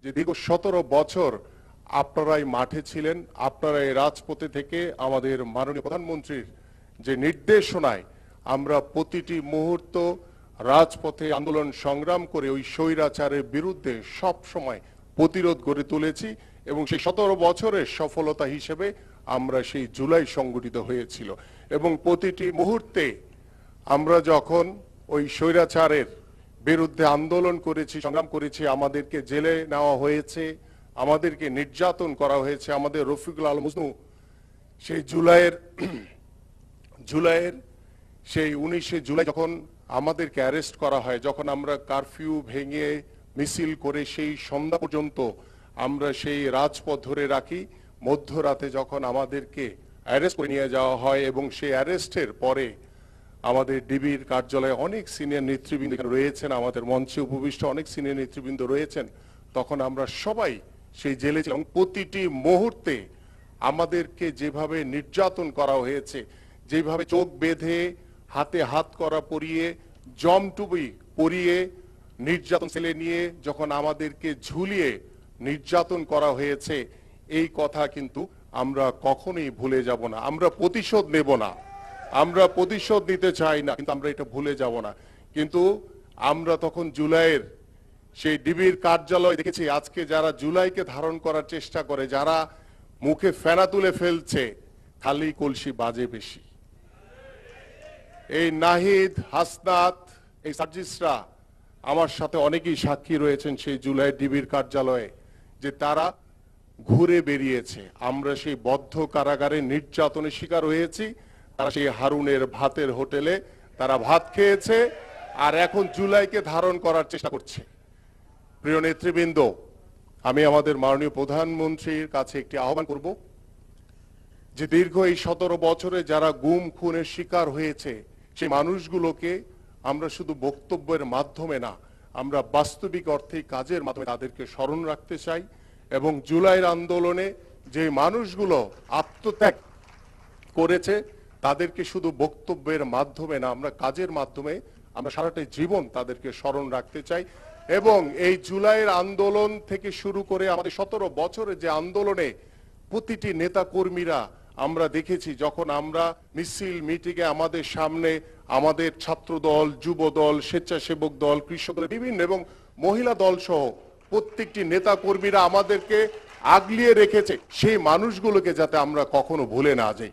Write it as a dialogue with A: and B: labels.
A: যে দীর্ঘ 17 বছর আপনারাই মাঠে ছিলেন, আপনারা এই রাজপথে থেকে আমাদের মাননীয় প্রধানমন্ত্রীর যে নির্দেশনায় আমরা প্রতিটি মুহূর্ত রাজপথে আন্দোলন সংগ্রাম করে ওই স্বৈরাচারের বিরুদ্ধে সব সময় প্রতিরোধ গড়ে তুলেছি এবং সেই 17 বছরের সফলতা হিসেবে আমরা সেই জুলাই সংগঠিত হয়েছিল এবং প্রতিটি মুহূর্তে আমরা যখন ওই স্বৈরাচারের বিরুদ্ধে আন্দোলন করেছি, সংগ্রাম করেছি, আমাদেরকে জেলে নেওয়া হয়েছে, আমাদেরকে নির্যাতন করা হয়েছে, আমাদের রফিকুল আলম মজনু সেই জুলাইয়ের সেই 19শে জুলাই যখন আমাদেরকে অ্যারেস্ট করা হয়, যখন আমরা কারফিউ ভেঙে মিছিল করে সেই সন্ধ্যা পর্যন্ত আমরা সেই রাজপথ ধরে রাখি, মধ্যরাতে যখন আমাদেরকে অ্যারেস্ট করে নিয়ে যাওয়া হয় এবং সেই অ্যারেস্টের পরে আমাদের ডিবির কার্যালয়ে অনেক সিনিয়র নেতৃবৃন্দ রয়েছেন, আমাদের মঞ্চে উপবিষ্ট অনেক সিনিয়র নেতৃবৃন্দ রয়েছেন, তখন আমরা সবাই সেই জেলে ছিলাম। প্রতিটি মুহূর্তে আমাদেরকে যেভাবে নির্যাতন করা হয়েছে, যেভাবে চোখ বেঁধে হাতে হাত করা পরিয়ে জমটুবি পরিয়ে নির্যাতন সেলে নিয়ে যখন আমাদেরকে ঝুলিয়ে নির্যাতন করা হয়েছে, এই কথা কিন্তু আমরা কখনোই ভুলে যাব না। আমরা প্রতিশোধ নেব না, আমরা প্রতিশোধ নিতে চাই না, কিন্তু আমরা এটা ভুলে যাব না। কিন্তু আমরা তখন জুলাইয়ের সেই ডিবির কার্যালয় দেখেছি, আজকে যারা জুলাইকে ধারণ করার চেষ্টা করে, যারা মুখে ফেনা তুলে ফেলছে, খালি কলসি বাজে বেশি। এই নাহিদ, হাসনাত, এই সার্জিসরা আমার সাথে অনেকেই সাক্ষী রয়েছেন সেই জুলাই ডিবির কার্যালয়ে, যে তারা ঘুরে বেরিয়েছে। আমরা সেই বদ্ধ কারাগারে নির্যাতনের শিকার হয়েছি, তারা সেই হারুনের ভাতের হোটেলে তারা ভাত খেয়েছে আর এখন জুলাইকে ধারণ করার চেষ্টা করছে। প্রিয় নেতৃবৃন্দ, আমি আমাদের মাননীয় প্রধানমন্ত্রীর কাছে একটি আহ্বান করব যে দীর্ঘ এই 17 বছরে যারা গুম খুনের শিকার হয়েছে সেই মানুষগুলোকে আমরা শুধু বক্তব্যের মাধ্যমে না, আমরা বাস্তবিক অর্থে কাজের মাধ্যমে তাদেরকে স্মরণ রাখতে চাই এবং জুলাইয়ের আন্দোলনে যে মানুষগুলো আত্মত্যাগ করেছে তাদেরকে শুধু বক্তব্যের মাধ্যমে না, আমরা কাজের মাধ্যমে আমরা সারাটা জীবন তাদেরকে স্মরণ রাখতে চাই। এবং এই জুলাইয়ের আন্দোলন থেকে শুরু করে আমাদের 17 বছরের যে আন্দোলনে প্রতিটি নেতা কর্মীরা আমরা দেখেছি, যখন আমরা মিছিল মিটিংয়ে আমাদের সামনে আমাদের ছাত্র দল, যুব দল, স্বেচ্ছাসেবক দল, কৃষক দল, বিভিন্ন এবং মহিলা দল সহ প্রত্যেকটি নেতা কর্মীরা আমাদেরকে আগলিয়ে রেখেছে, সেই মানুষগুলোকে যাতে আমরা কখনো ভুলে না যাই।